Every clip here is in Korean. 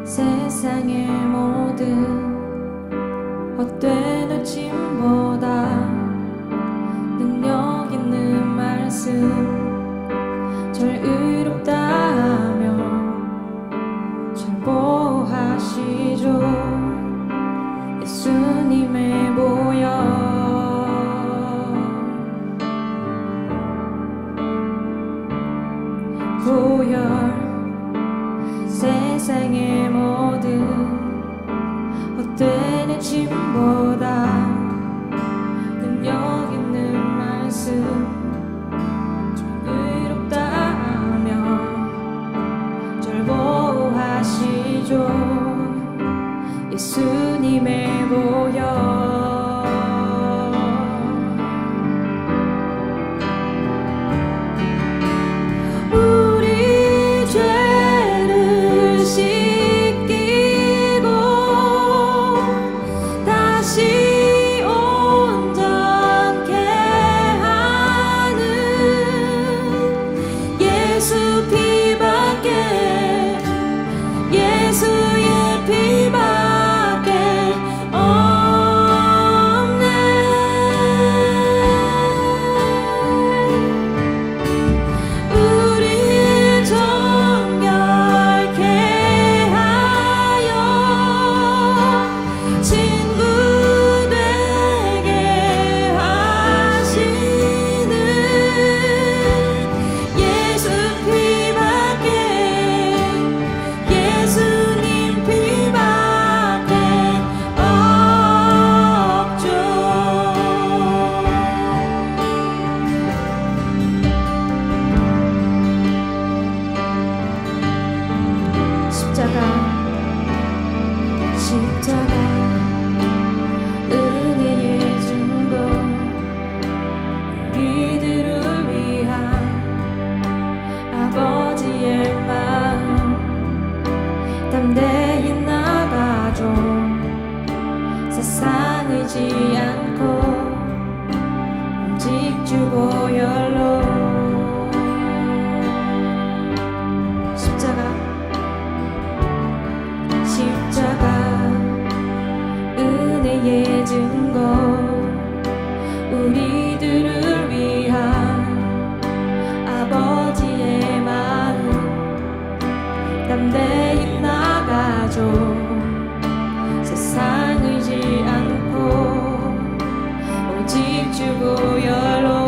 세상의 모든 헛된 외침보다 능력 있는 말씀, 절 의롭다 하며 절 보호하시죠. 예수님의 보혈 세상의 모든 헛된 외침보다 능력 있는 말씀, 절 의롭다 하며 절 보호하시죠. 예수님의 보혈 십자가 은혜의 증거, 우리들을 위한 아버지의 마음, 담대히 나가죠. 세상 의지 않고 오직 주 보혈로. 십자가 은혜의 증거, 우리들을 위한 아버지의 마음, 담대히 나가죠. 세상 의지 않고 오직 주 보혈로.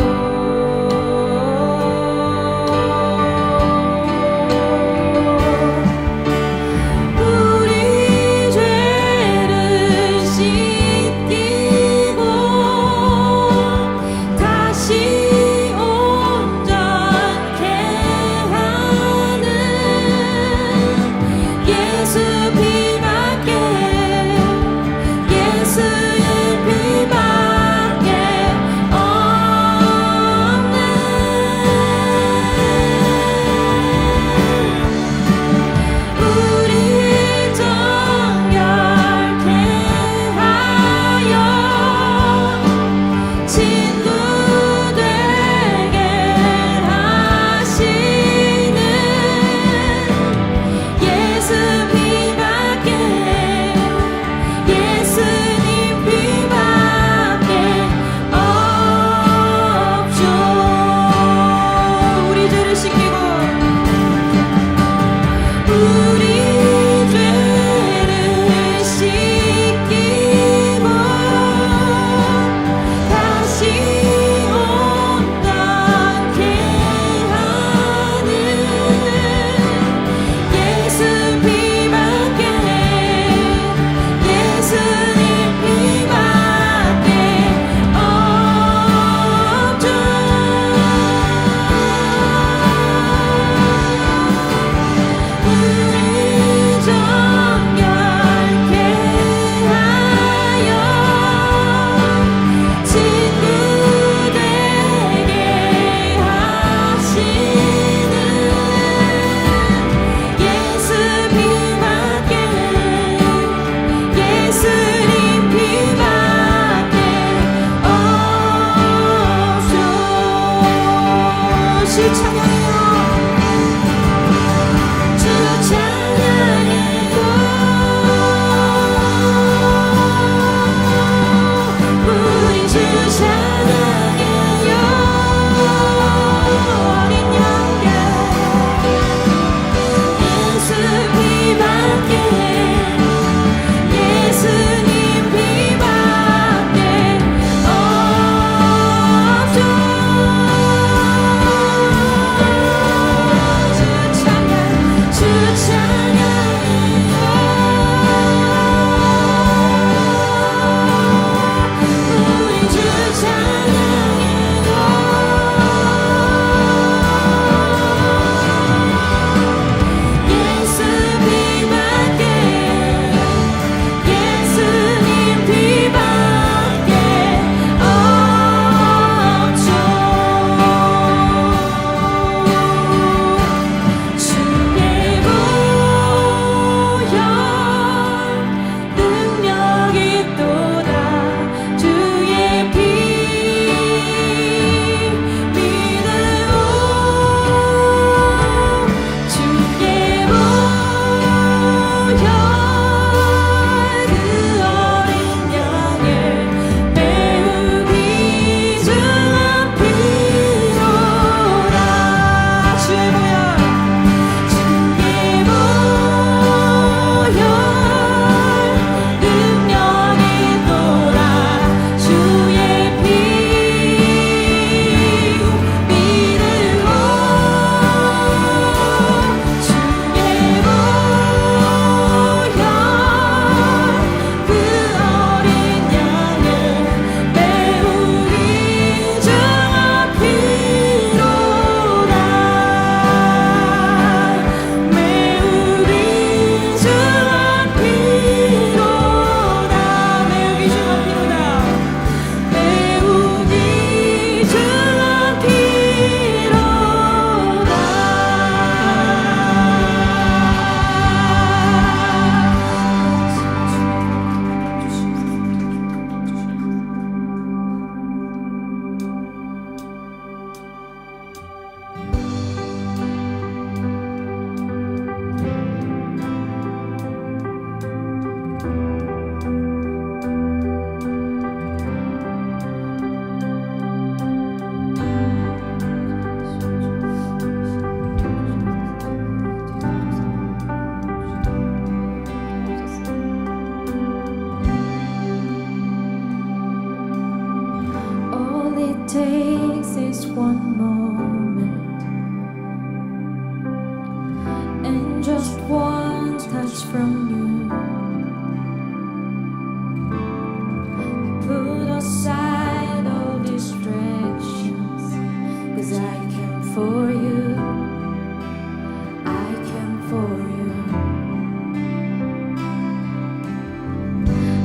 for you.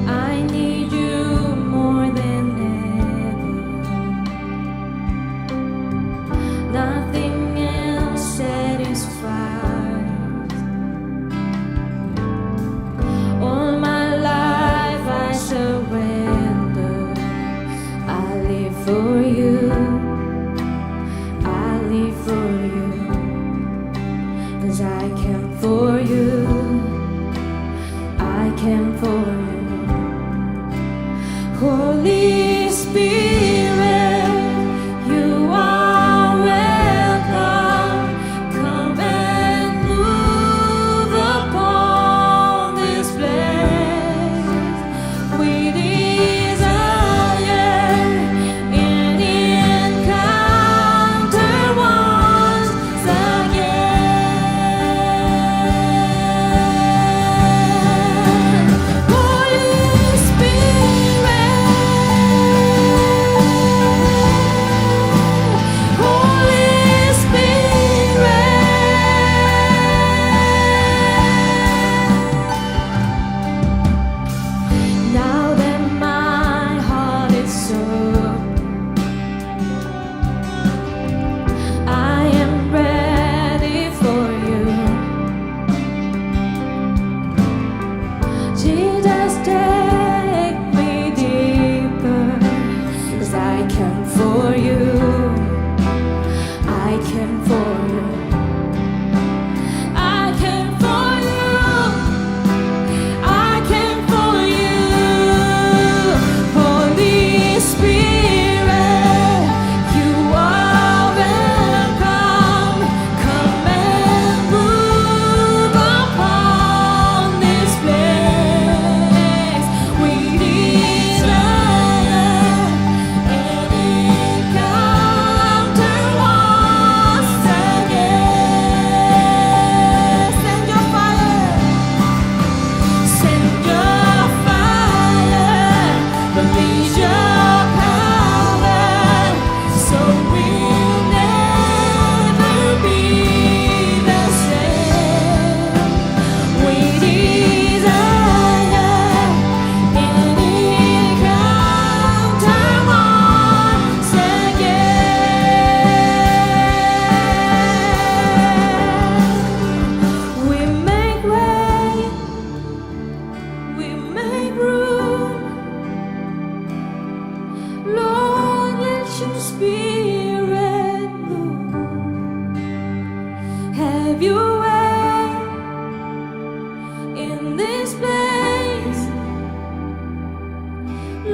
I need you more than ever. Nothing else satisfies. All my life I surrender. I live for you. I live for you. 'Cause I came for you. I came for you. Holy Spirit, you are welcome. Come and move upon this place. We desire an encounter once again. Holy Spirit, Holy Spirit. Now that my heart is sore, I am ready for you. Jesus, take me deeper, 'cause I came for you. I came for you. I came for you. I came for you. Holy Spirit, you are welcome. Come and move upon this place. We desire an encounter once again. Send your fire. Send your fire. Release your power, so we'll never be the same. We desire an encounter once again. We make way. We make room. Lord, let your spirit move. Have your way in this place.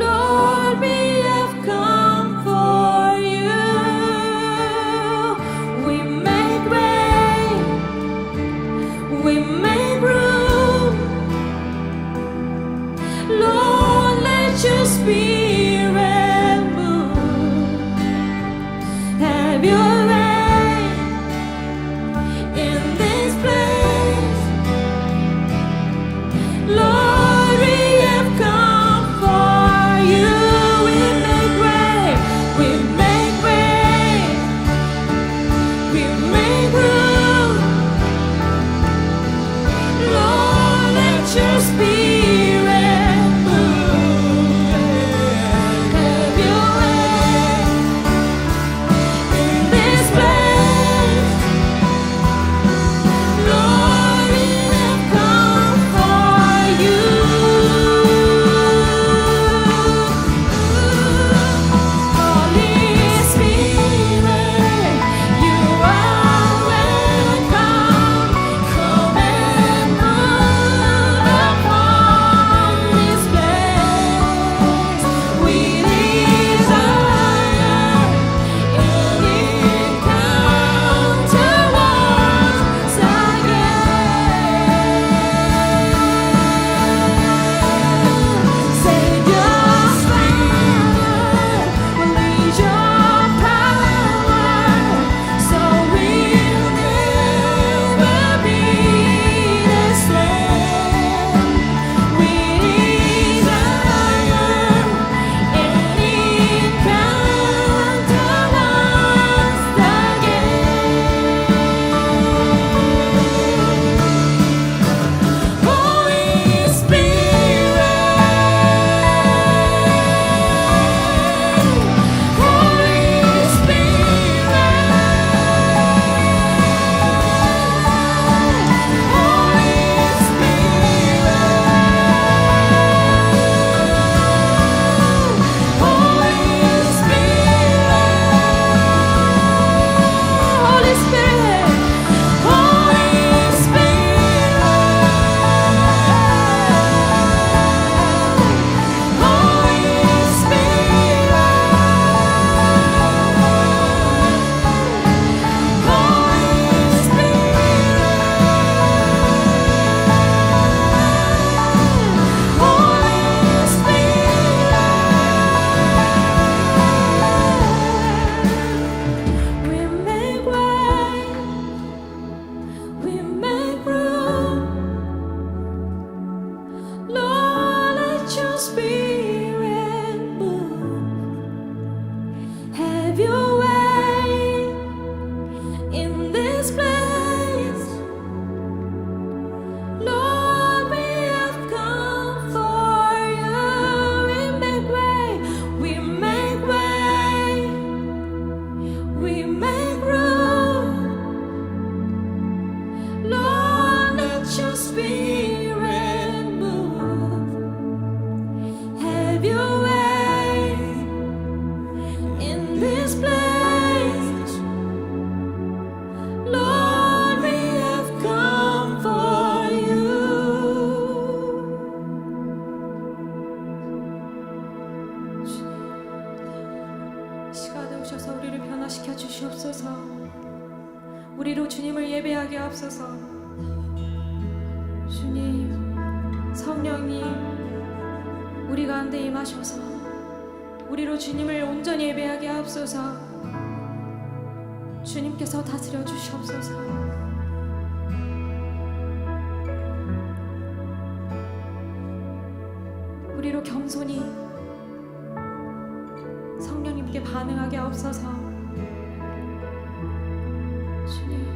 Lord, we have come for you. We make way. We make room. Lord, let your spirit move. Have your way in this place. Lord, we have come for you. We make way. We make way. We make room. Lord, let your spirit move. 하옵소서. 주님, 성령님, 우리 가운데 임하셔서 우리로 주님을 온전히 예배하게 하옵소서. 주님께서 다스려 주시옵소서. 우리로 겸손히 성령님께 반응하게 하옵소서. 주님,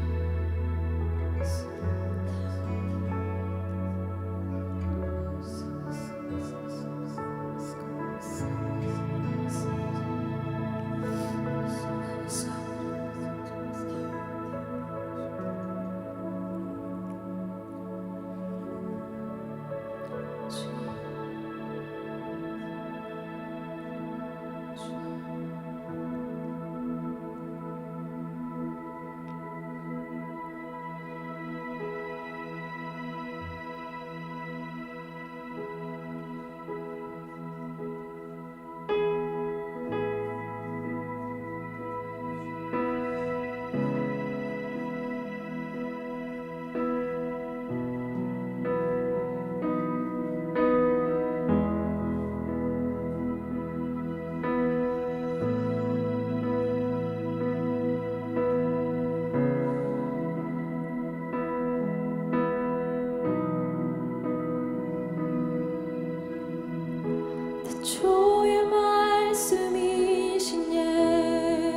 주의 말씀이신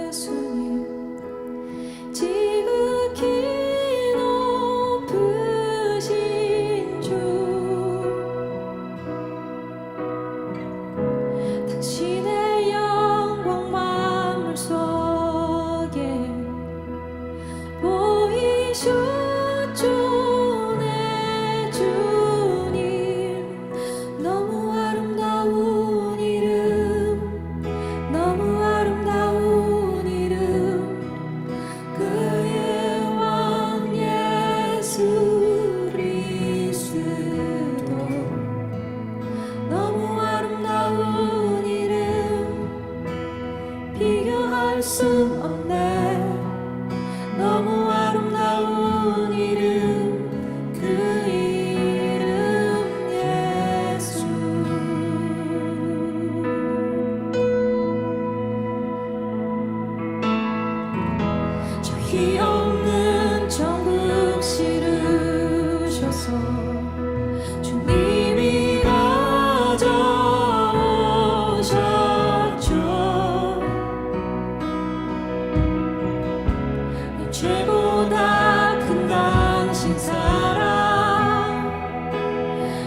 예수님, 지극히 높으신 주, 당신의 영광 만물 속에 보이셨죠. 비교할 수 없네. 너무 아름다운 이름, 그 이름 예수. 저희 없는 천국 시르셔서 주님이 죄보다 큰 당신 사랑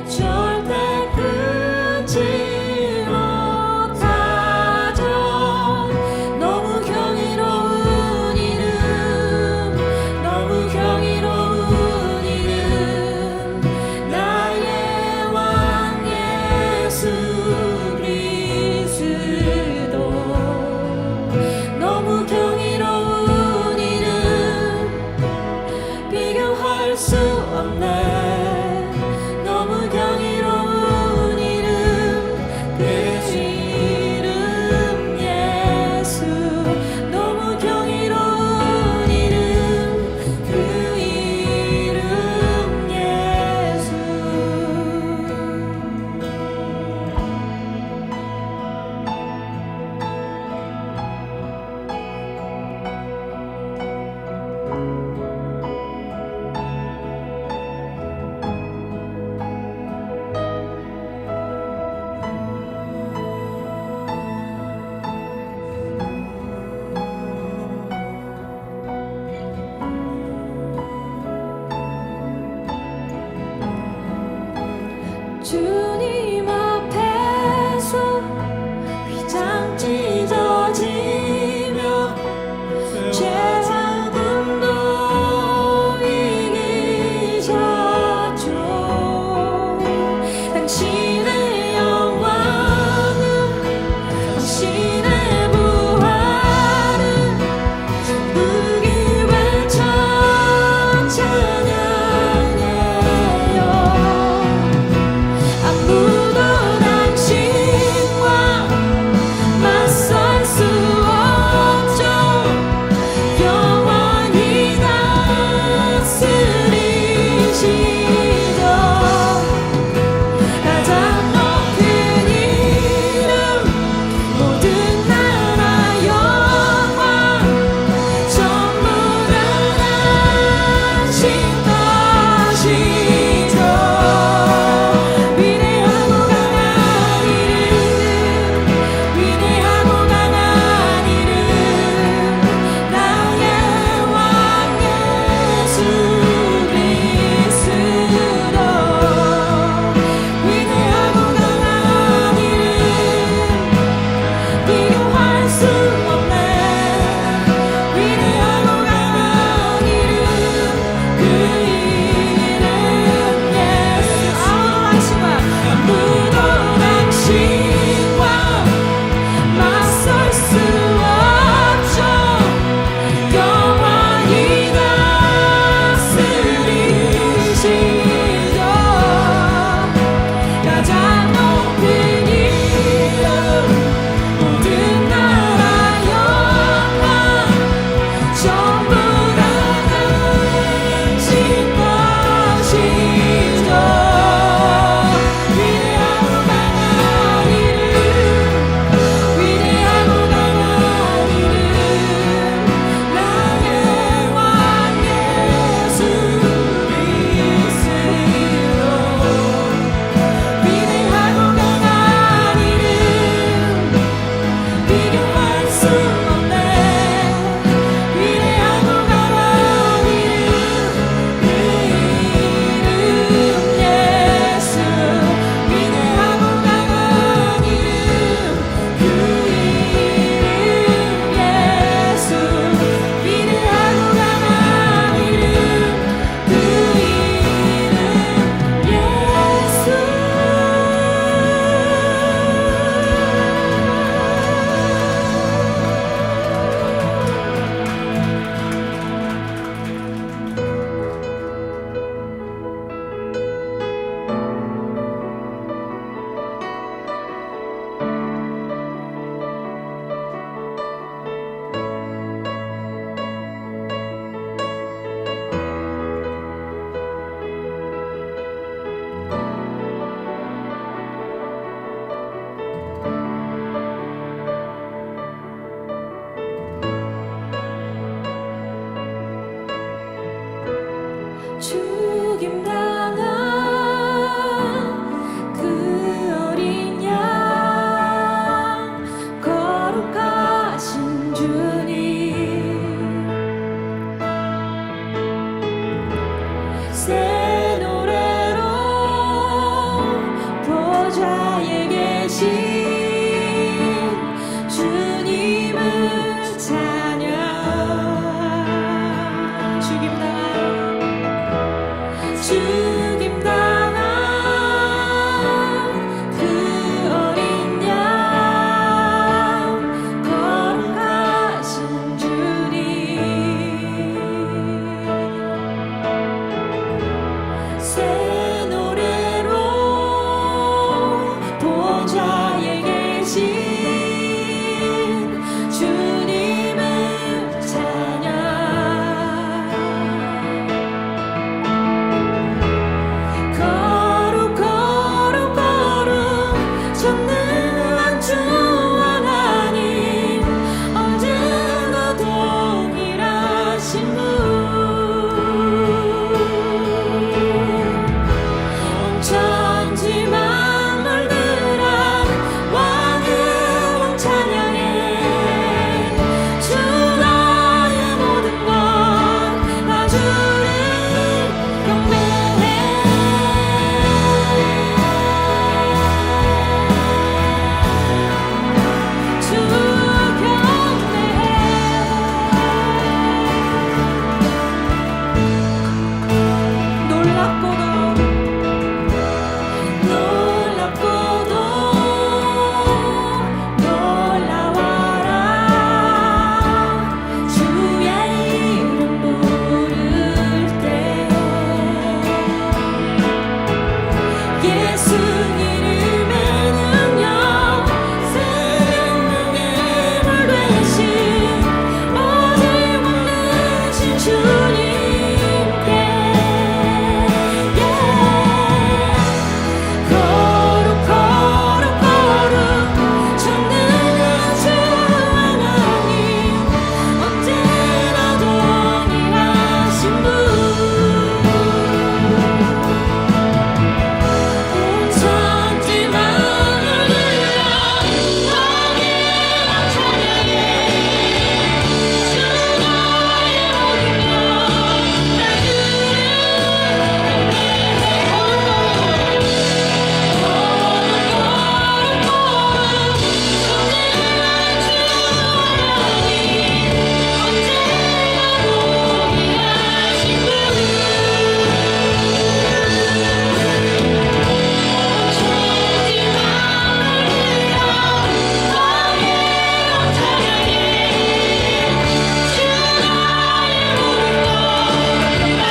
절대 끊지 못하죠. 너무 경이로운 이름, 너무 경이로운 이름, 나의 왕 예수 그리스도. 너무 경이로운 비교할 수 없네. 너무 경이로운 이름, 그 이름 예수. 너무 경이로운 이름, 그 이름 예수. 주님 앞에서 휘장 찢어지며 죄사함도 이기셨죠. 당신의 영광은, 당신의 부활은 전국이 외쳐 찬양해요. 주님을 찬양. 죽임 당한 그 어린 양, 거룩하신 주님. 새 노래로 보좌에 계신 주님을 찬양. 거룩 거룩 거룩 전능한 주 하나님, 언제나 동일하신 분. 천지 만물들아 왕의 왕 찬양해. 주 나의 모든 것 나 주를 경배해. 주 경배해. 놀랍고도 놀라워라. 주의 이름 부를 때 예수 이름의 능력, 생명의 물 되신 오직 왕되신 주님께 거룩 거룩 거룩 전능한 주 하나님, 언제나 동일하신 분. 천지 만물들아 왕의 왕 찬양해. 주 나의 모든 것 나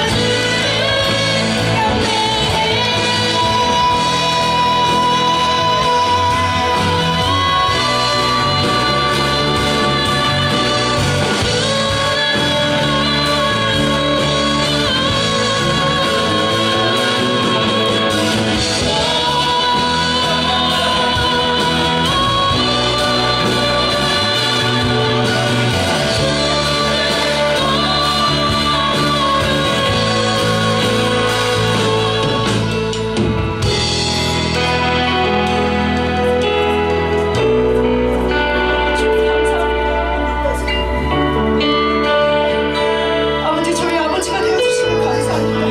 주를 아버지, 저희 아버지가 되어주시면 감사합니다.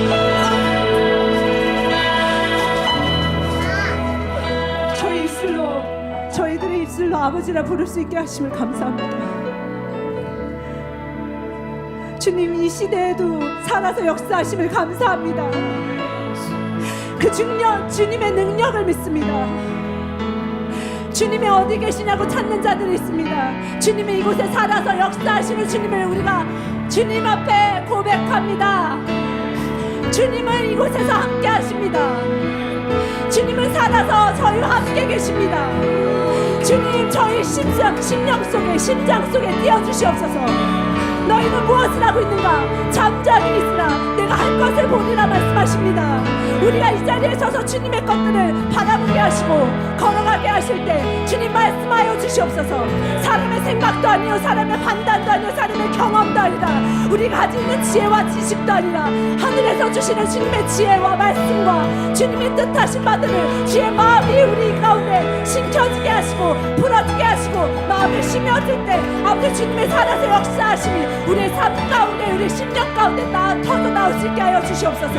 저희 입술로, 저희들의 입술로 아버지라 부를 수 있게 하심을 감사합니다. 주님, 이 시대에도 살아서 역사하심을 감사합니다. 그 주님의 능력을 믿습니다. 주님이 어디 계시냐고 찾는 자들이 있습니다. 주님이 이곳에 살아서 역사하시는 주님을 우리가 주님 앞에 고백합니다. 주님은 이곳에서 함께 하십니다. 주님은 살아서 저희와 함께 계십니다. 주님, 저희 심령 속에, 심장 속에 띄워주시옵소서. 너희는 무엇을 하고 있는가? 잠잠히 있으라 내가 할 것을 보리라 말씀하십니다. 우리가 이 자리에 서서 주님의 것들을 바라보게 하시고 걸어가게 하실 때 주님 말씀하여 주시옵소서. 사람의 생각도 아니요, 사람의 판단도 아니요, 사람의 경험도 아니다. 우리가 가지고 있는 지혜와 지식도 아니라 하늘에서 주시는 주님의 지혜와 말씀과 주님의 뜻하신 바들을 주의 마음이 우리 가운데 심켜지게 하시고 풀어지게 하시고 마음을 심어질 때 아버지 주님의 살아서 역사하심이 우리의 삶 가운데, 우리의 심령 가운데 터져 나올 수 있게 하여 주시옵소서.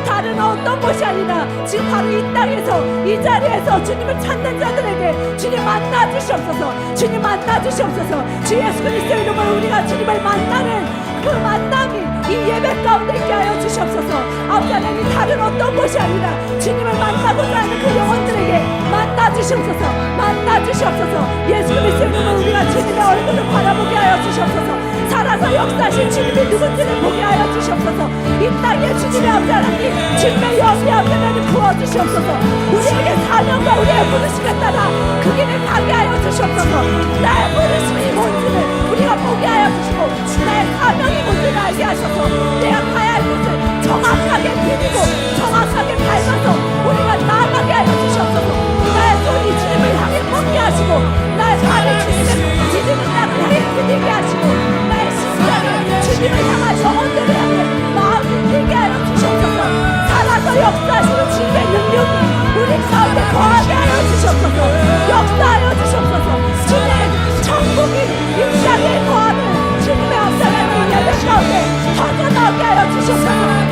다른 어떤 것이 아니라 지금 바로 이 땅에서 이 자리에서 주님을 찾는 자들에게 주님 만나 주시옵소서. 주님 만나 주시옵소서. 주 예수 그리스도의 이름으로 우리가 주님을 만나는 그 만남이 이 예배 가운데 있게 하여 주시옵소서. 아버지 하나님, 다른 어떤 것이 아니라 주님을 만나고자 하는 그 영혼들에게 만나 주시옵소서. 만나 주시옵소서. 예수 그리스도의 이름으로 우리가 주님의 얼굴을 바라보게 하여 주시옵소서. 살아서 역사하신 주님이 누군지를 보게 하여 주시옵소서. 이 땅에 주님의 아버지 하나님, 주님의 영이 아버지 하나님 부어주시옵소서. 우리에게 사명과 우리의 부르심에 따라 그 길을 가게 하여 주시옵소서. 나의 부르심이 뭔지를 우리가 보게 하여 주시고, 나의 사명이 뭔지를 알게 하셔서 내가 가야 할 곳을 정확하게 비비고 정확하게 밟아서 우리가 나아가게 하여 주시옵소서. 나의 손이 주님을 향해 뻗게 하시고, 나의 발이 주님의 지지는 땅을 향해 디디게 하시고, 나의 심장이 주님을 향한 영혼들을 향해 마음을 뛰게 하여 주시옵소서. 살아서 역사하시는 주님의 능력이 우리 가운데 거하게 하여 주시옵소서. 역사하여 주시옵소서. 주님의 천국이 이 땅에 거하는 주님의 앞사람의 예배 가운데 터져나오게 하여 주시옵소서.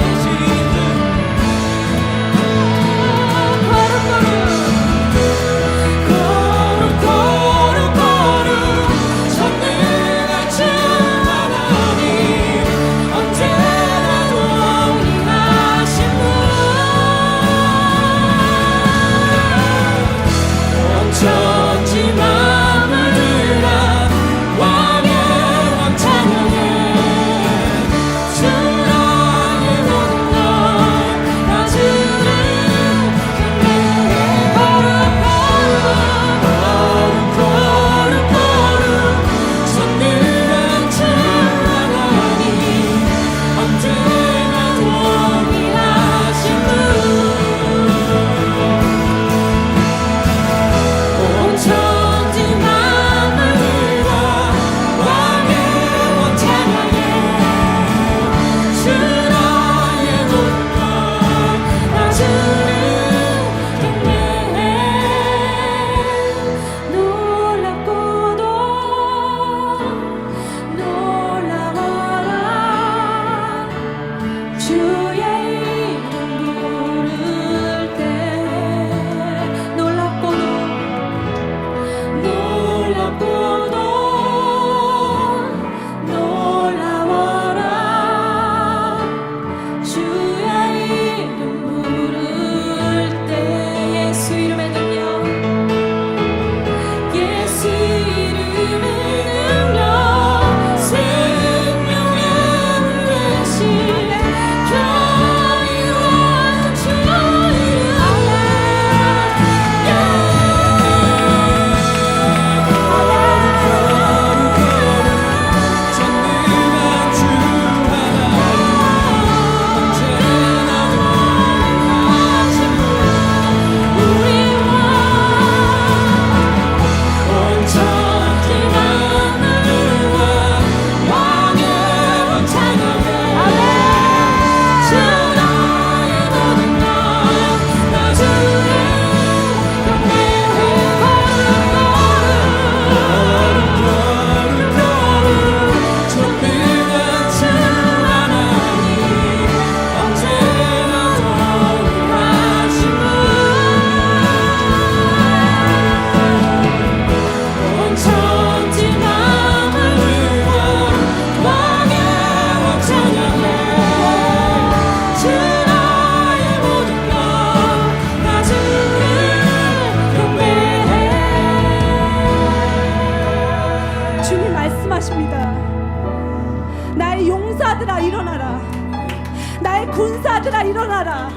군사들아 일어나라.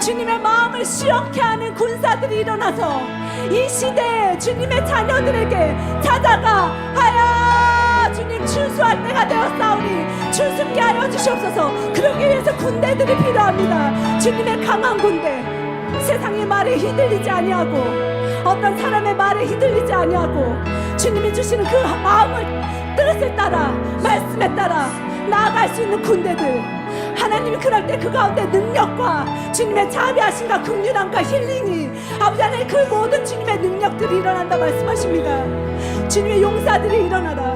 주님의 마음을 시원케 하는 군사들이 일어나서 이 시대에 주님의 자녀들에게 찾아가 하여 주님 출소할 때가 되었사오니 출습케 하여 주시옵소서. 그러기 위해서 군대들이 필요합니다. 주님의 강한 군대, 세상의 말에 휘둘리지 아니하고 어떤 사람의 말에 휘둘리지 아니하고 주님이 주시는 그 마음을 뜻에 따라 말씀에 따라 나아갈 수 있는 군대들, 하나님이 그럴 때 그 가운데 능력과 주님의 자비하심과 긍휼함과 힐링이 아버지 하나님 그 모든 주님의 능력들이 일어난다 말씀하십니다. 주님의 용사들이 일어나라.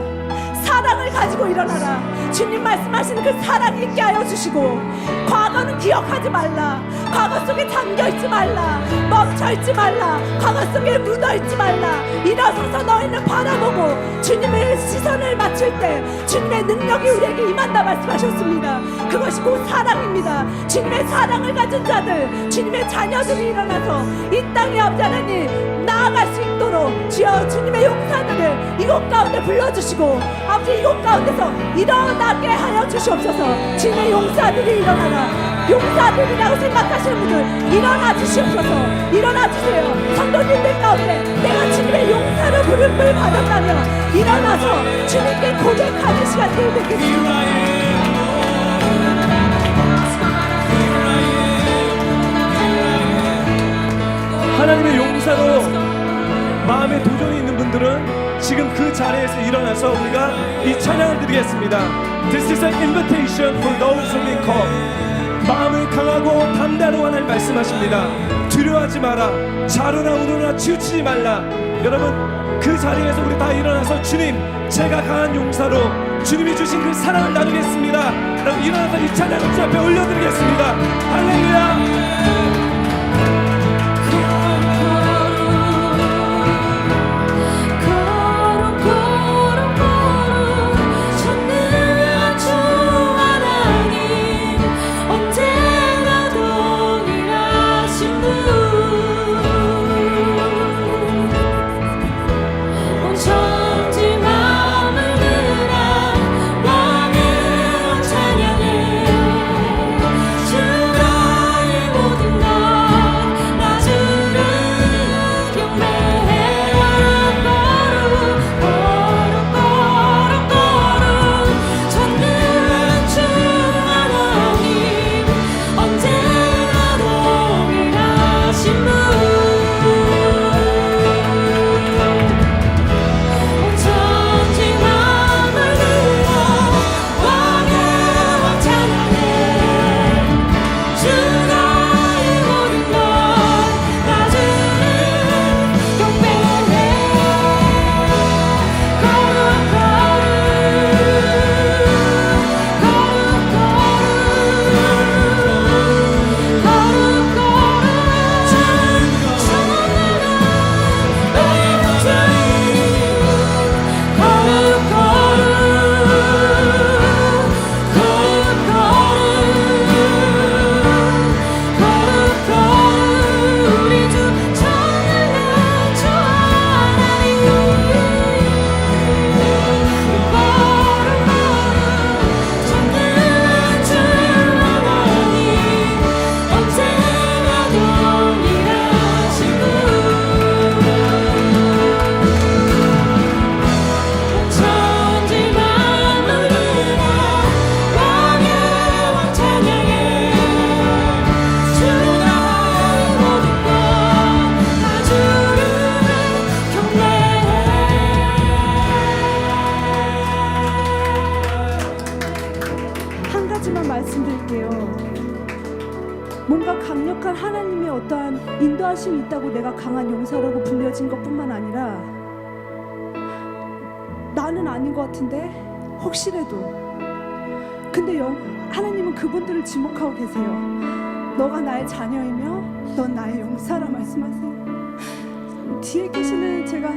사랑을 가지고 일어나라. 주님 말씀하시는 그 사랑이 있게 하여 주시고, 과거는 기억하지 말라. 과거 속에 잠겨있지 말라. 멈춰있지 말라. 과거 속에 묻어있지 말라. 일어서서 너희는 바라보고 주님의 시선을 맞출 때 주님의 능력이 우리에게 임한다 말씀하셨습니다. 그것이 곧 사랑입니다. 주님의 사랑을 가진 자들, 주님의 자녀들이 일어나서 이 땅의 아버지 하나님 나아갈 수 있도록 주여 주님의 용사들을 이곳 가운데 불러주시고, 아버지 이곳 가운데서 일어나게 하여 주시옵소서. 주님의 용사들이 일어나라. 용사들이라고 생각하시는 분들 일어나 주시옵소서. 일어나 주세요. 성도님들 가운데 내가 주님의 용사로 부름을 받았다면 일어나서 주님께 고백하는 시간들이 되겠습니다. 하나님의 용사로 마음에 도전이 있는 분들은 지금 그 자리에서 일어나서 우리가 이 찬양을 드리겠습니다. This is an invitation for those who been called. 마음을 강하고 담대로 하나님 말씀하십니다. 두려워하지 마라. 자루나 우르나 치우치지 말라. 여러분 그 자리에서 우리 다 일어나서 주님 제가 강한 용사로 주님이 주신 그 사랑을 나누겠습니다. 여러분 일어나서 이 찬양을 주 앞에 올려드리겠습니다. 할렐루야. 뭔가 강력한 하나님의 어떠한 인도하심이 있다고 내가 강한 용사라고 불려진 것뿐만 아니라 나는 아닌 것 같은데 혹시라도 근데 하나님은 그분들을 지목하고 계세요. 너가 나의 자녀이며 넌 나의 용사라 말씀하세요. 뒤에 계시는 제가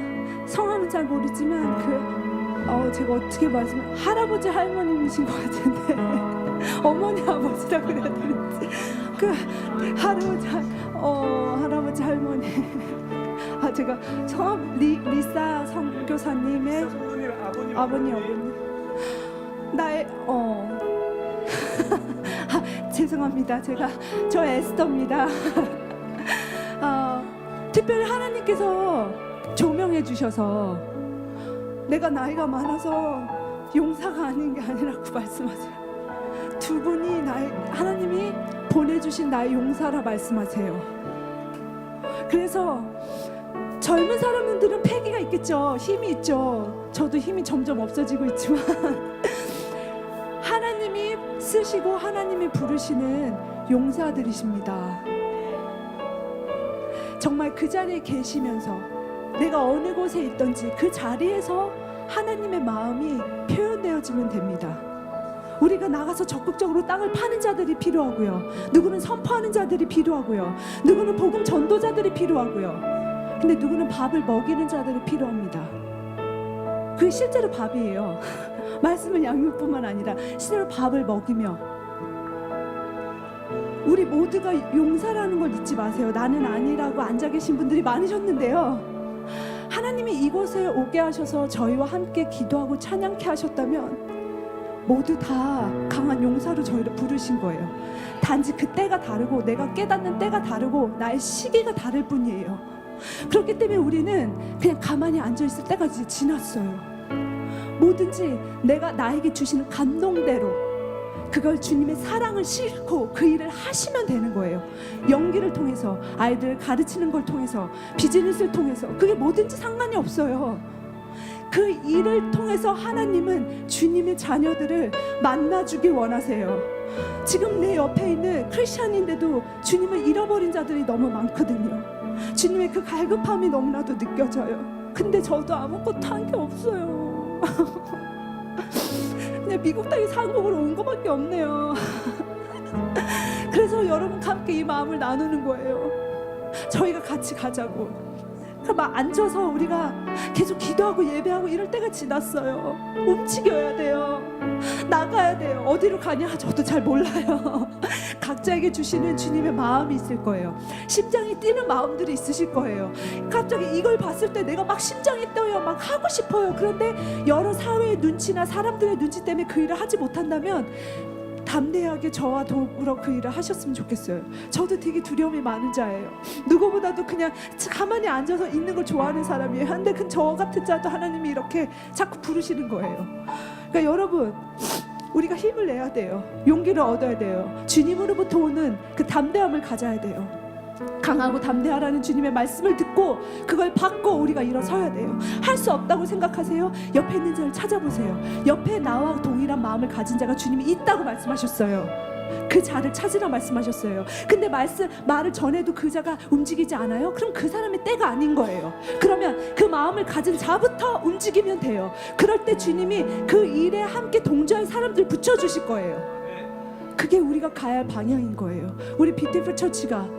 성함은 잘 모르지만 제가 어떻게 말씀을 할아버지 할머님이신 것 같은데 어머니 아버지라 그래야 되는지 할아버지 할머니 제가 처음 리사 선교사님의 아버님 나의 죄송합니다. 저 에스더입니다. 특별히 하나님께서 조명해 주셔서 내가 나이가 많아서 용사가 아닌 게 아니라고 말씀하세요. 두 분이 하나님이 보내주신 나의 용사라 말씀하세요. 그래서 젊은 사람들은 패기가 있겠죠. 힘이 있죠. 저도 힘이 점점 없어지고 있지만 하나님이 쓰시고 하나님이 부르시는 용사들이십니다. 정말 그 자리에 계시면서 내가 어느 곳에 있든지 그 자리에서 하나님의 마음이 표현되어지면 됩니다. 우리가 나가서 적극적으로 땅을 파는 자들이 필요하고요. 누구는 선포하는 자들이 필요하고요. 누구는 복음 전도자들이 필요하고요. 근데 누구는 밥을 먹이는 자들이 필요합니다. 그게 실제로 밥이에요. 말씀은 양육뿐만 아니라 실제로 밥을 먹이며, 우리 모두가 용사라는 걸 잊지 마세요. 나는 아니라고 앉아 계신 분들이 많으셨는데요. 하나님이 이곳에 오게 하셔서 저희와 함께 기도하고 찬양케 하셨다면 모두 다 강한 용사로 저희를 부르신 거예요. 단지 그 때가 다르고 내가 깨닫는 때가 다르고 나의 시기가 다를 뿐이에요. 그렇기 때문에 우리는 그냥 가만히 앉아있을 때가 이제 지났어요. 뭐든지 내가 나에게 주시는 감동대로 그걸 주님의 사랑을 싣고 그 일을 하시면 되는 거예요. 연기를 통해서, 아이들을 가르치는 걸 통해서, 비즈니스를 통해서, 그게 뭐든지 상관이 없어요. 그 일을 통해서 하나님은 주님의 자녀들을 만나주길 원하세요. 지금 내 옆에 있는 크리스찬인데도 주님을 잃어버린 자들이 너무 많거든요. 주님의 그 갈급함이 너무나도 느껴져요. 근데 저도 아무것도 한 게 없어요. 그냥 미국 땅에 상국으로 온 것밖에 없네요. 그래서 여러분과 함께 이 마음을 나누는 거예요. 저희가 같이 가자고. 막 앉아서 우리가 계속 기도하고 예배하고 이럴 때가 지났어요. 움직여야 돼요. 나가야 돼요. 어디로 가냐? 저도 잘 몰라요. 각자에게 주시는 주님의 마음이 있을 거예요. 심장이 뛰는 마음들이 있으실 거예요. 갑자기 이걸 봤을 때 내가 막 심장이 뛰어요. 막 하고 싶어요. 그런데 여러 사회의 눈치나 사람들의 눈치 때문에 그 일을 하지 못한다면 담대하게 저와 더불어 그 일을 하셨으면 좋겠어요. 저도 되게 두려움이 많은 자예요. 누구보다도 그냥 가만히 앉아서 있는 걸 좋아하는 사람이에요. 근데 저 같은 자도 하나님이 이렇게 자꾸 부르시는 거예요. 그러니까 여러분, 우리가 힘을 내야 돼요. 용기를 얻어야 돼요. 주님으로부터 오는 그 담대함을 가져야 돼요. 강하고 담대하라는 주님의 말씀을 듣고 그걸 받고 우리가 일어서야 돼요. 할 수 없다고 생각하세요? 옆에 있는 자를 찾아보세요. 옆에 나와 동일한 마음을 가진 자가 주님이 있다고 말씀하셨어요. 그 자를 찾으라 말씀하셨어요. 근데 말을 전해도 그 자가 움직이지 않아요? 그럼 그 사람의 때가 아닌 거예요. 그러면 그 마음을 가진 자부터 움직이면 돼요. 그럴 때 주님이 그 일에 함께 동조할 사람들 붙여주실 거예요. 그게 우리가 가야 할 방향인 거예요. 우리 뷰티풀 처치가,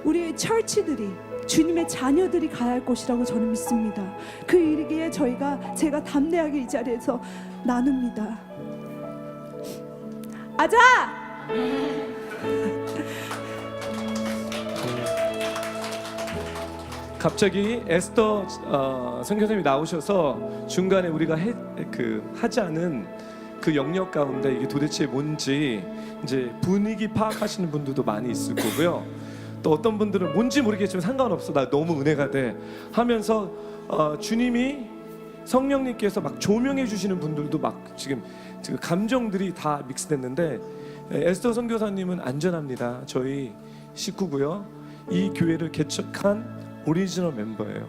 우리 처치들이 주님의 자녀들이 가야 할 곳이라고 저는 믿습니다. 그 일이기에 제가 담대하게 이 자리에서 나눕니다. 아자! 갑자기 에스더 선교사님이 나오셔서 중간에 우리가 하지 않은 그 영역 가운데 이게 도대체 뭔지 이제 분위기 파악하시는 분들도 많이 있을 거고요. 또 어떤 분들은 뭔지 모르겠지만 상관없어, 나 너무 은혜가 돼 하면서 주님이 성령님께서 막 조명해 주시는 분들도 막 지금 감정들이 다 믹스됐는데, 에스더 선교사님은 안전합니다. 저희 식구고요. 이 교회를 개척한 오리지널 멤버예요.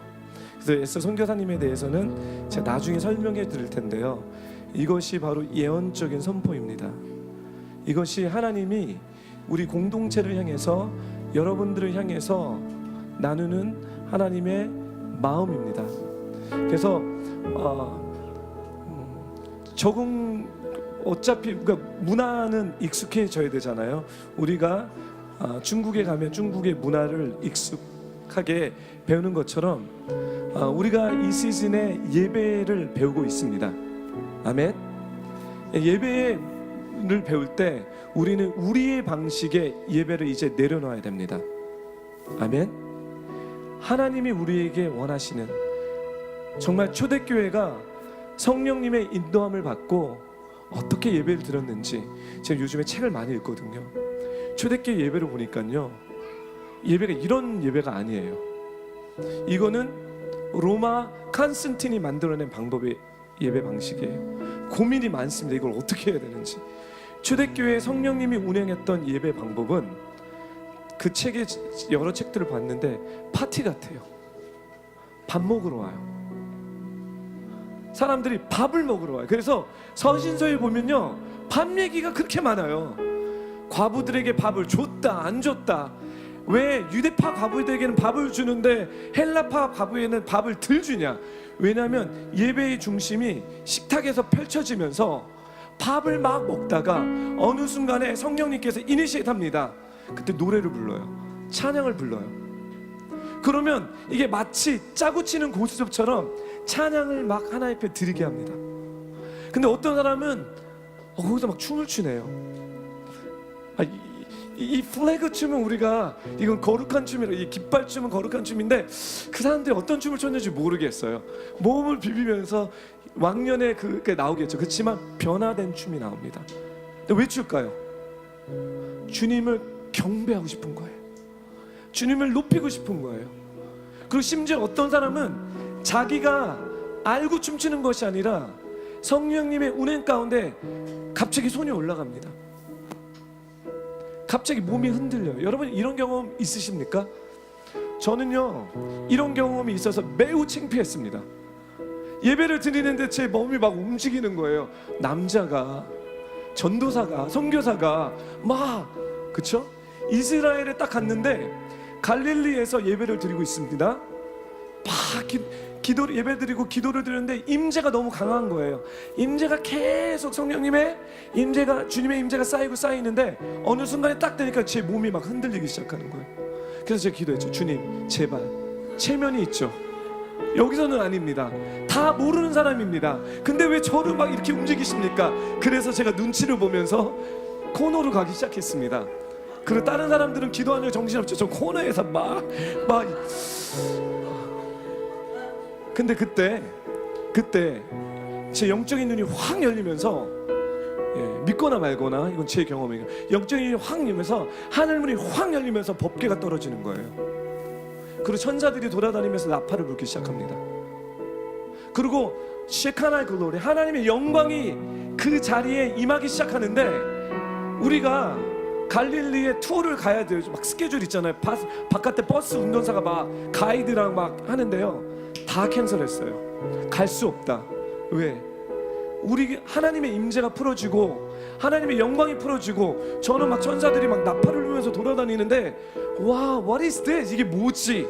그래서 에스더 선교사님에 대해서는 제가 나중에 설명해 드릴 텐데요. 이것이 바로 예언적인 선포입니다. 이것이 하나님이 우리 공동체를 향해서, 여러분들을 향해서 나누는 하나님의 마음입니다. 그래서 어차피 그러니까 문화는 익숙해져야 되잖아요. 우리가 중국에 가면 중국의 문화를 익숙하게 배우는 것처럼 우리가 이 시즌에 예배를 배우고 있습니다. 아멘. 예배를 배울 때 우리는 우리의 방식의 예배를 이제 내려놔야 됩니다. 아멘. 하나님이 우리에게 원하시는, 정말 초대교회가 성령님의 인도함을 받고 어떻게 예배를 드렸는지, 제가 요즘에 책을 많이 읽거든요. 초대교회 예배를 보니까요, 예배가 이런 예배가 아니에요. 이거는 로마 칸스탄틴이 만들어낸 방법의 예배 방식이에요. 고민이 많습니다. 이걸 어떻게 해야 되는지. 초대교회 성령님이 운행했던 예배 방법은, 그 책에 여러 책들을 봤는데 파티 같아요. 밥 먹으러 와요. 사람들이 밥을 먹으러 와요. 그래서 서신서에 보면요, 밥 얘기가 그렇게 많아요. 과부들에게 밥을 줬다 안 줬다. 왜 유대파 과부들에게는 밥을 주는데 헬라파 과부에는 밥을 덜 주냐? 왜냐하면 예배의 중심이 식탁에서 펼쳐지면서 밥을 막 먹다가 어느 순간에 성령님께서 이니시에이트 합니다. 그때 노래를 불러요. 찬양을 불러요. 그러면 이게 마치 짜고 치는 고스톱처럼 찬양을 막 하나님 앞에 드리게 합니다. 근데 어떤 사람은 거기서 막 춤을 추네요. 이 플래그 춤은 우리가 이건 거룩한 춤이라, 이 깃발 춤은 거룩한 춤인데 그 사람들이 어떤 춤을 췄는지 모르겠어요. 몸을 비비면서 왕년에 그게 나오겠죠. 그렇지만 변화된 춤이 나옵니다. 근데 왜 출까요? 주님을 경배하고 싶은 거예요. 주님을 높이고 싶은 거예요. 그리고 심지어 어떤 사람은 자기가 알고 춤추는 것이 아니라 성령님의 운행 가운데 갑자기 손이 올라갑니다. 갑자기 몸이 흔들려요. 여러분 이런 경험 있으십니까? 저는요 이런 경험이 있어서 매우 창피했습니다. 예배를 드리는데 제 몸이 막 움직이는 거예요. 남자가, 전도사가, 선교사가 막, 그쵸? 이스라엘에 딱 갔는데 갈릴리에서 예배를 드리고 있습니다. 막 기도를 예배드리고 기도를 드리는데 임재가 너무 강한 거예요. 임재가 계속 성령님의 임재가, 주님의 임재가 쌓이는데 어느 순간에 딱 되니까 제 몸이 막 흔들리기 시작하는 거예요. 그래서 제가 기도했죠. 주님 제발 체면이 있죠. 여기서는 아닙니다. 다 모르는 사람입니다. 근데 왜 저를 막 이렇게 움직이십니까? 그래서 제가 눈치를 보면서 코너로 가기 시작했습니다. 그리고 다른 사람들은 기도하느라 정신없죠. 저 코너에서 막 근데 그때 제 영적인 눈이 확 열리면서, 믿거나 말거나 이건 제 경험이에요. 영적인 눈이 확 열리면서 하늘문이 확 열리면서 법궤가 떨어지는 거예요. 그리고 천사들이 돌아다니면서 나팔을 불기 시작합니다. 그리고 셰카나의 글로리, 하나님의 영광이 그 자리에 임하기 시작하는데 우리가 갈릴리에 투어를 가야 돼요. 막 스케줄 있잖아요. 바깥에 버스 운전사가 막 가이드랑 막 하는데요. 다 캔슬했어요. 갈 수 없다. 왜? 우리 하나님의 임재가 풀어지고 하나님의 영광이 풀어지고 저는 막 천사들이 막 나팔을 불면서 돌아다니는데 와, what is this? 이게 뭐지?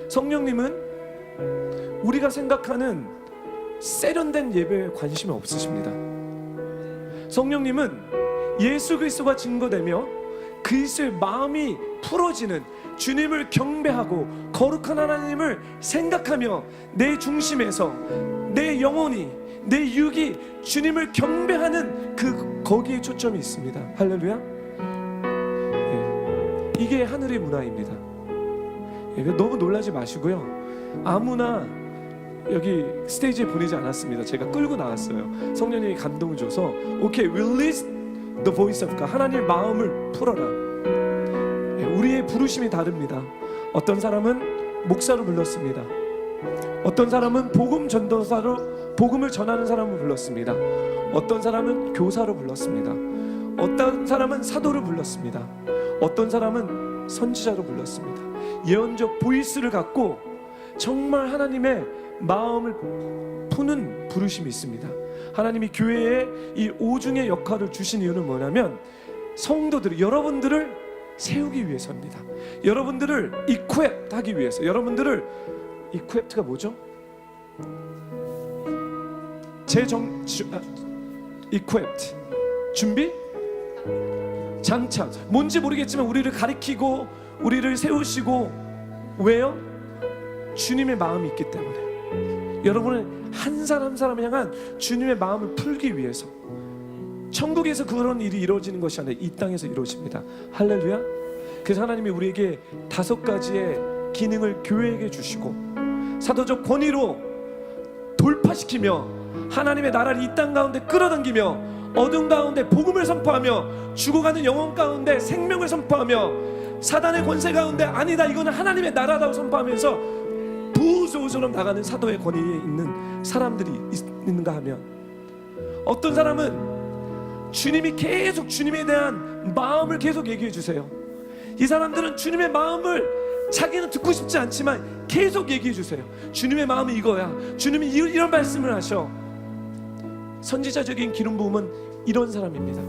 성령님은 우리가 생각하는 세련된 예배에 관심이 없으십니다. 성령님은 예수 그리스도가 증거되며 그리스도의 마음이 풀어지는, 주님을 경배하고 거룩한 하나님을 생각하며 내 중심에서 내 영혼이, 내 육이 주님을 경배하는 거기에 초점이 있습니다. 할렐루야. 이게 하늘의 문화입니다. 너무 놀라지 마시고요. 아무나 여기 스테이지에 보내지 않았습니다. 제가 끌고 나왔어요. 성령님이 감동을 줘서 오케이, release the voice of God. 하나님의 마음을 풀어라. 우리의 부르심이 다릅니다. 어떤 사람은 목사로 불렀습니다. 어떤 사람은 복음 전도사로 복음을 전하는 사람을 불렀습니다. 어떤 사람은 교사로 불렀습니다. 어떤 사람은 사도를 불렀습니다. 어떤 사람은 선지자로 불렀습니다. 예언적 보이스를 갖고 정말 하나님의 마음을 푸는 부르심이 있습니다. 하나님이 교회에 이 오중의 역할을 주신 이유는 뭐냐면 성도들, 여러분들을 세우기 위해서입니다. 여러분들을 equip 하기 위해서. 여러분들을 equip가 뭐죠? equipped 준비? 장착. 뭔지 모르겠지만 우리를 가리키고 우리를 세우시고, 왜요? 주님의 마음이 있기 때문에. 여러분은 한 사람 한 사람을 향한 주님의 마음을 풀기 위해서. 천국에서 그런 일이 이루어지는 것이 아니라 이 땅에서 이루어집니다. 할렐루야. 그래서 하나님이 우리에게 5가지의 기능을 교회에게 주시고 사도적 권위로 돌파시키며 하나님의 나라를 이 땅 가운데 끌어당기며 어둠 가운데 복음을 선포하며 죽어가는 영혼 가운데 생명을 선포하며 사단의 권세 가운데 아니다, 이거는 하나님의 나라라고 선포하면서 부조처럼 나가는 사도의 권위에 있는 사람들이 있는가 하면, 어떤 사람은 주님이 계속 주님에 대한 마음을 계속 얘기해 주세요. 이 사람들은 주님의 마음을 자기는 듣고 싶지 않지만 계속 얘기해 주세요. 주님의 마음은 이거야. 주님이 이런 말씀을 하셔. 선지자적인 기름 부음은 이런 사람입니다.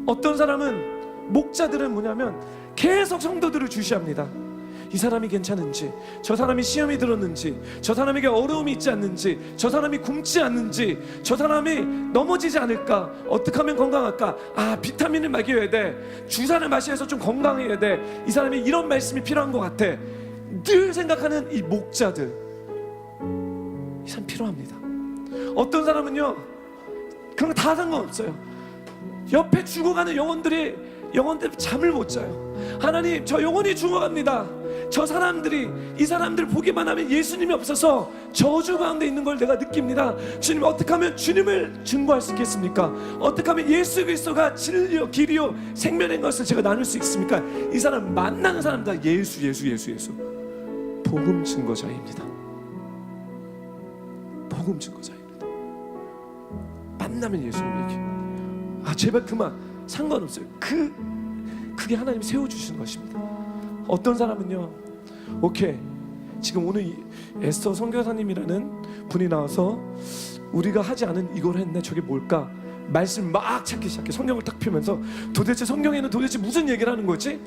어떤 사람은, 목자들은 뭐냐면 계속 성도들을 주시합니다. 이 사람이 괜찮은지, 저 사람이 시험이 들었는지, 저 사람에게 어려움이 있지 않는지, 저 사람이 굶지 않는지, 저 사람이 넘어지지 않을까, 어떻게 하면 건강할까, 아 비타민을 먹여야 돼, 주사를 마셔서 좀 건강해야 돼, 이 사람이 이런 말씀이 필요한 것 같아, 늘 생각하는 이 목자들, 이 사람 필요합니다. 어떤 사람은요 그런 거 다 상관없어요. 옆에 죽어가는 영혼들 잠을 못 자요. 하나님, 저 영혼이 죽어갑니다. 저 사람들이, 이 사람들 보기만 하면 예수님이 없어서 저주 가운데 있는 걸 내가 느낍니다. 주님, 어떻게 하면 주님을 증거할 수 있겠습니까? 어떻게 하면 예수 그리스도가 진리요 길이요 생명인 것을 제가 나눌 수 있습니까? 이 사람 만나는 사람 다 예수 복음 증거자입니다. 복음 증거자입니다. 만나면 예수님 얘기. 아 제발 그만, 상관없어요. 그게 하나님이 세워주시는 것입니다. 어떤 사람은요, 오케이, 지금 오늘 에스더 선교사님이라는 분이 나와서 우리가 하지 않은 이걸 했네, 저게 뭘까, 말씀 막 찾기 시작해. 성경을 딱 펴면서 도대체 성경에는 도대체 무슨 얘기를 하는 거지?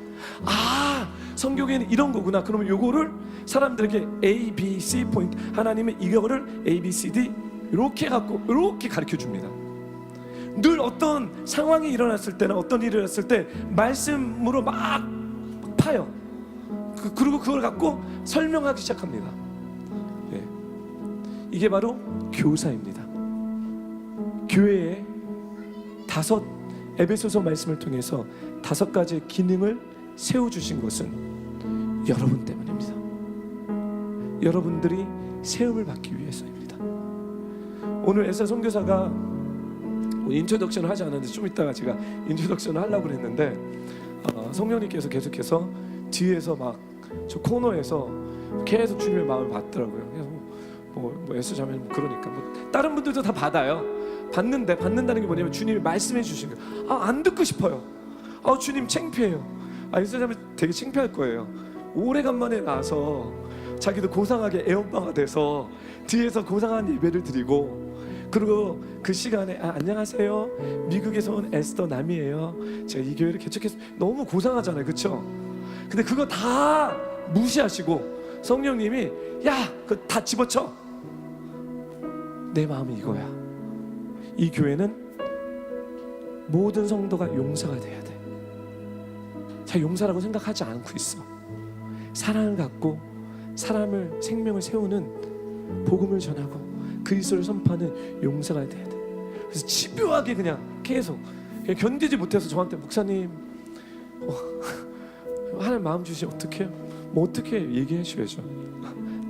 아, 성경에는 이런 거구나. 그러면 요거를 사람들에게 A, B, C 포인트, 하나님은 이거를 A, B, C, D 이렇게 갖고 이렇게 가르쳐 줍니다. 늘 어떤 상황이 일어났을 때나 어떤 일이 일어났을 때 말씀으로 막 파요. 그리고 그걸 갖고 설명하기 시작합니다. 예. 이게 바로 교사입니다. 교회에 에베소서 말씀을 통해서 5가지의 기능을 세워주신 것은 여러분 때문입니다. 여러분들이 세움을 받기 위해서입니다. 오늘 에스더 선교사가 인트로덕션을 하지 않았는데 좀 이따가 제가 인트로덕션을 하려고 했는데 성령님께서 계속해서 뒤에서 막 저 코너에서 계속 주님의 마음을 받더라고요. 그래서 뭐 에스더 자매는 그러니까 뭐 다른 분들도 다 받아요. 받는다는 게 뭐냐면 주님이 말씀해 주신 거예요. 아, 안 듣고 싶어요. 아, 주님 창피해요. 아, 에스더 자매 되게 창피할 거예요. 오래간만에 나와서 자기도 고상하게 애엄마가 돼서 뒤에서 고상한 예배를 드리고, 그리고 그 시간에 안녕하세요, 미국에서 온 에스더 남이에요, 제가 이 교회를 개척해서, 너무 고상하잖아요, 그렇죠? 근데 그거 다 무시하시고 성령님이 야, 그거 다 집어쳐. 내 마음은 이거야. 이 교회는 모든 성도가 용사가 돼야 돼. 자, 용사라고 생각하지 않고 있어. 사랑을 갖고 사람을, 생명을 세우는, 복음을 전하고 그리스도를 선포하는 용사가 돼야 돼. 그래서 집요하게 그냥 계속 견디지 못해서 저한테, 목사님 하나님 마음 주시면 어떡해요? 뭐 어떻게 얘기해 주셔야죠.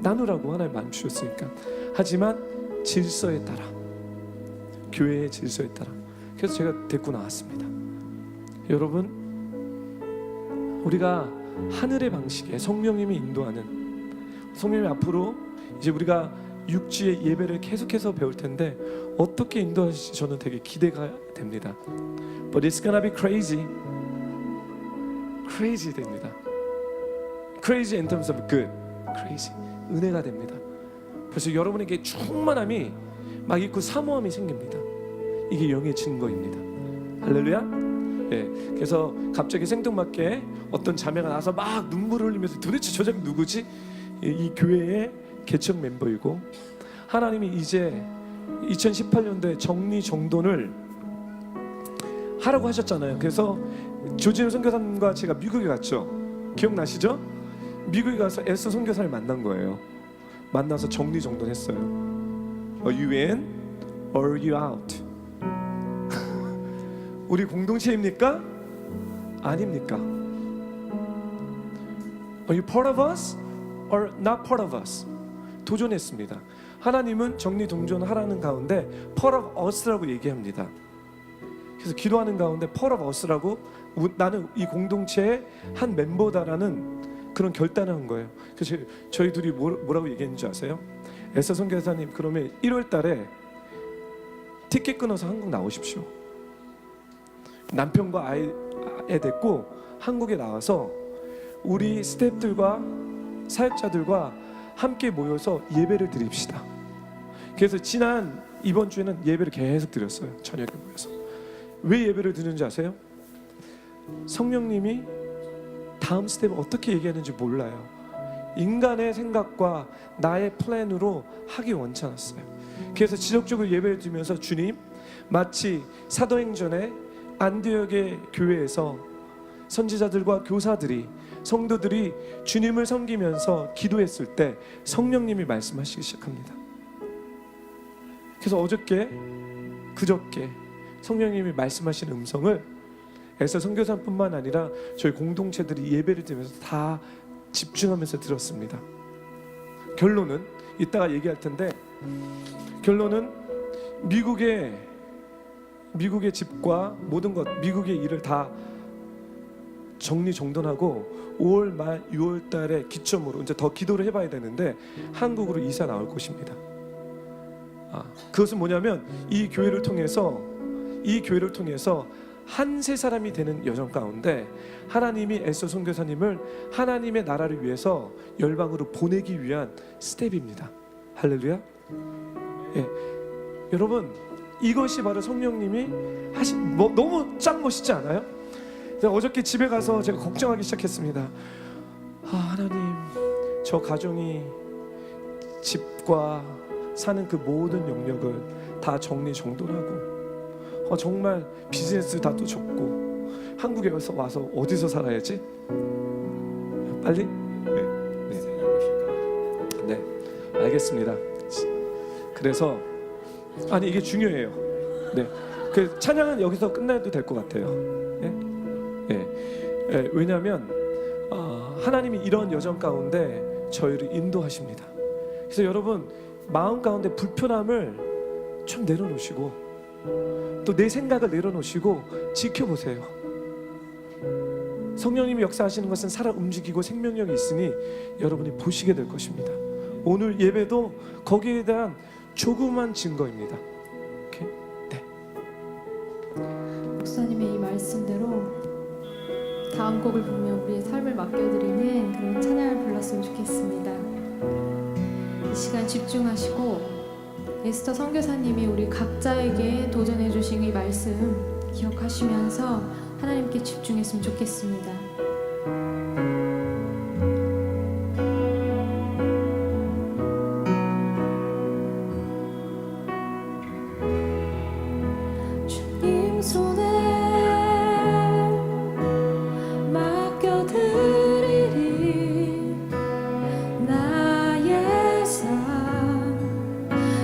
나누라고 하나님 마음 주셨으니까. 하지만 질서에 따라, 교회의 질서에 따라. 그래서 제가 데리고 나왔습니다. 여러분, 우리가 하늘의 방식에 성령님이 인도하는, 성령님이 앞으로 이제 우리가 육지의 예배를 계속해서 배울 텐데 어떻게 인도하실지 저는 되게 기대가 됩니다. But it's gonna be crazy. crazy 됩니다. crazy in terms of good. crazy. 은혜가 됩니다. 그래서 여러분에게 충만함이 막 있고 사모함이 생깁니다. 이게 영의 증거입니다. 할렐루야. 예, 그래서 갑자기 생뚱맞게 어떤 자매가 나와서 막 눈물을 흘리면서 도대체 저 자매 누구지? 이 교회의 개척 멤버이고, 하나님이 이제 2018년도에 정리정돈을 하라고 하셨잖아요. 그래서 조진우 선교사님과 제가 미국에 갔죠. 기억나시죠? 미국에 가서 에스더 선교사를 만난 거예요. 만나서 정리정돈했어요. Are you in or are you out? 우리 공동체입니까? 아닙니까? Are you part of us or not part of us? 도전했습니다. 하나님은 정리동전하라는 가운데 part of us라고 얘기합니다. 그래서 기도하는 가운데 part of us라고, 나는 이 공동체의 한 멤버다라는 그런 결단을 한 거예요. 그래서 저희 둘이 뭐라고 얘기했는지 아세요? 에스더 선교사님, 그러면 1월 달에 티켓 끊어서 한국 나오십시오. 남편과 아이 데리고 한국에 나와서 우리 스태프들과 사역자들과 함께 모여서 예배를 드립시다. 그래서 이번 주에는 예배를 계속 드렸어요. 저녁에 모여서. 왜 예배를 드는지 아세요? 성령님이 다음 스텝을 어떻게 얘기하는지 몰라요. 인간의 생각과 나의 플랜으로 하기 원치 않았어요. 그래서 지속적으로 예배를 드리면서 주님, 마치 사도행전의 안디옥의 교회에서 선지자들과 교사들이, 성도들이 주님을 섬기면서 기도했을 때 성령님이 말씀하시기 시작합니다. 그래서 그저께 성령님이 말씀하시는 음성을 에서 선교사뿐만 아니라 저희 공동체들이 예배를 드리면서 다 집중하면서 들었습니다. 결론은 이따가 얘기할 텐데, 결론은 미국의 집과 모든 것, 미국의 일을 다 정리정돈하고 5월 말 6월 달에 기점으로 이제 더 기도를 해봐야 되는데 한국으로 이사 나올 것입니다. 그것은 뭐냐면 이 교회를 통해서 한 세 사람이 되는 여정 가운데 하나님이 에서 선교사님을 하나님의 나라를 위해서 열방으로 보내기 위한 스텝입니다. 할렐루야. 예. 여러분, 이것이 바로 성령님이 하신, 너무 짱 멋있지 않아요? 제가 어저께 집에 가서 제가 걱정하기 시작했습니다. 하나님, 저 가정이 집과 사는 그 모든 영역을 다 정리정돈하고 정말 비즈니스 다 또 접고 한국에 와서 어디서 살아야지? 빨리? 네, 알겠습니다. 그래서 이게 중요해요. 네, 그 찬양은 여기서 끝나도 될 것 같아요. 왜냐하면 하나님이 이런 여정 가운데 저희를 인도하십니다. 그래서 여러분, 마음 가운데 불편함을 좀 내려놓으시고 또 내 생각을 내려놓으시고 지켜보세요. 성령님이 역사하시는 것은 살아 움직이고 생명력이 있으니 여러분이 보시게 될 것입니다. 오늘 예배도 거기에 대한 조그만 증거입니다. 오케이? 네. 목사님의 이 말씀대로 다음 곡을 부르며 우리의 삶을 맡겨드리는 그런 찬양을 불렀으면 좋겠습니다. 이 시간 집중하시고 에스더 선교사님이 우리 각자에게 도전해 주신 이 말씀 기억하시면서 하나님께 집중했으면 좋겠습니다. 주님 손에 맡겨드리리 나의 삶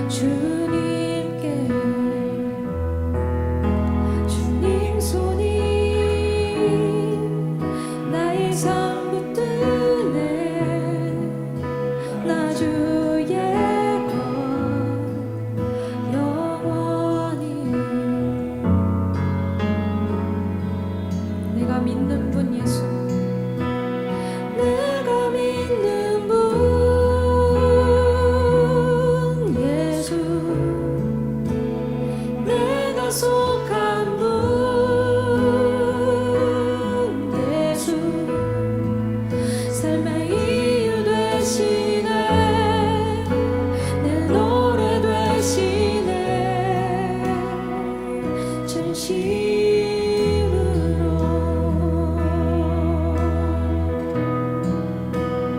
주님께. 주님 손이 나의 삶 붙드네. 나 주의 것 영원히. 내가 믿는 분 예수, 내가 믿는 분 예수, 내가 속한 분 예수, 삶의 이유 되시네. 내 노래 되시네. 진심으로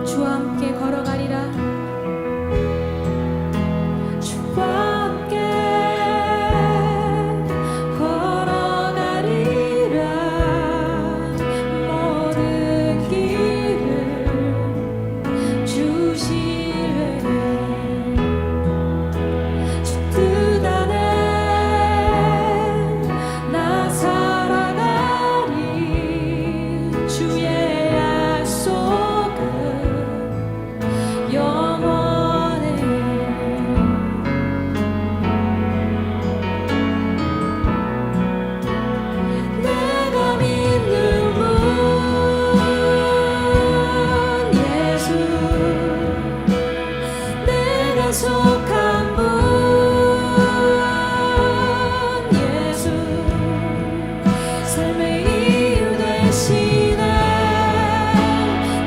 주와 함께 걸어가리라. 주와 함께 걸어가리라. 모든 길을 주시네. 주 뜻 안에 나 살아가리. 주의 약속은 영원해. 내가 믿는 분 예수, 내가 속한 분 예수, 삶의 이유 되시네.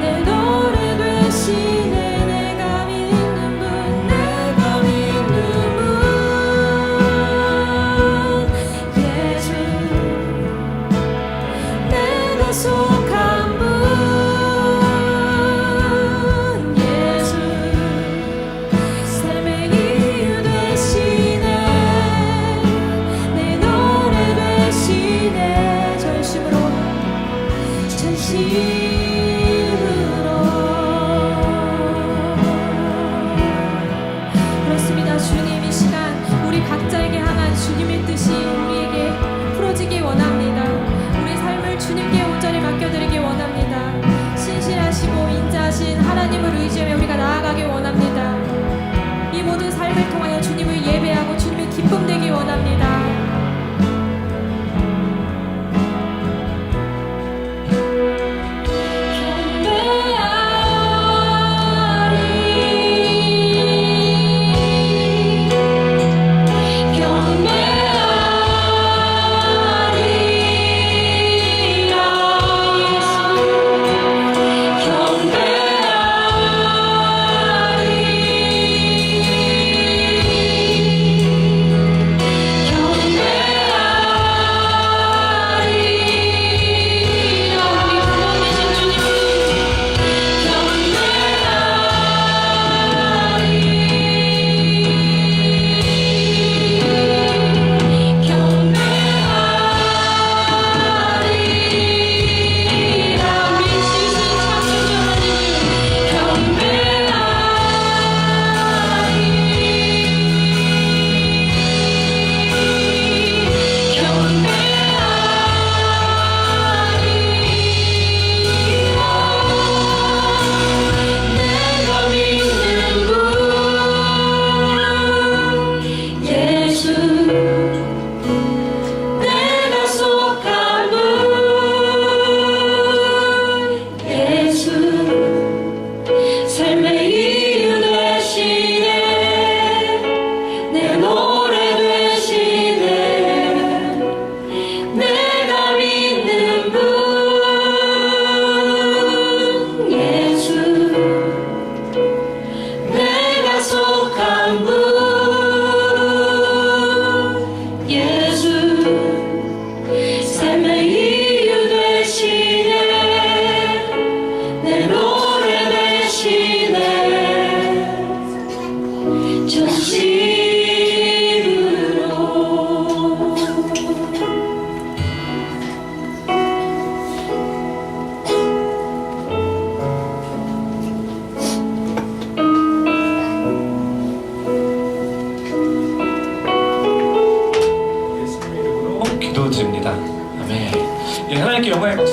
내 노래 되시네. 내가 믿는 분, 내가 믿는 분 예수, 내가 속한 분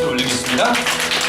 박수 올리겠습니다.